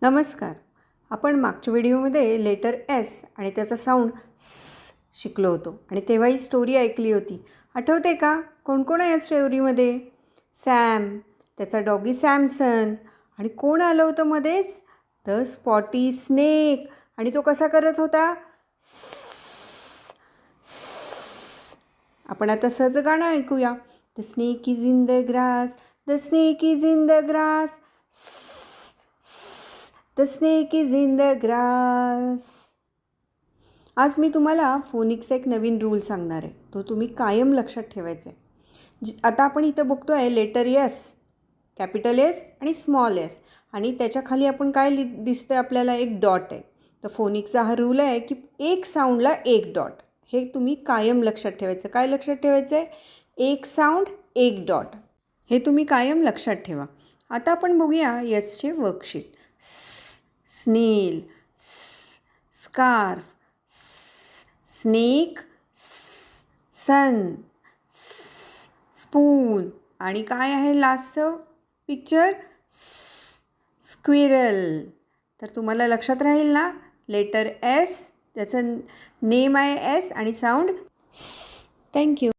नमस्कार. आपण मागच्या व्हिडिओमध्ये लेटर एस आणि त्याचा साऊंड स शिकलो होतो आणि तेव्हा ही स्टोरी ऐकली होती. आठवते का? कोण कोण आहे या स्टोरीमध्ये? सॅम, त्याचा डॉगी सॅमसन आणि कोण आलं होतं मध्येच? The spotty snake. आणि तो कसा करत होता? स. आपण आता सहज गाणं ऐकूया. The snake is in the grass, the snake is in the grass, the snake is in the grass. आज मी तुम्हाला फोनिक्सचा एक नवीन रूल सांगणार आहे. तो तुम्ही कायम लक्षात ठेवायचा आहे. आता आपण इथं बघतो आहे लेटर एस, कॅपिटल एस आणि स्मॉल एस, आणि त्याच्या खाली आपण काय दिसतं आपल्याला? एक डॉट आहे. तर फोनिक्सचा हा रूल आहे की एक साऊंडला एक डॉट. हे तुम्ही कायम लक्षात ठेवायचं. काय लक्षात ठेवायचं आहे? एक साऊंड एक डॉट. हे तुम्ही कायम लक्षात ठेवा. आता आपण बघूया एसचे वर्कशीट. स्नेल, स्कार्फ, स्नेक, सन, स्पून, आणि काय आहे लास्टचं पिक्चर? स्क्विरल. तर तुम्हाला लक्षात राहील ना? लेटर एस, त्याचं नेम आहे एस आणि साऊंड स. थँक्यू.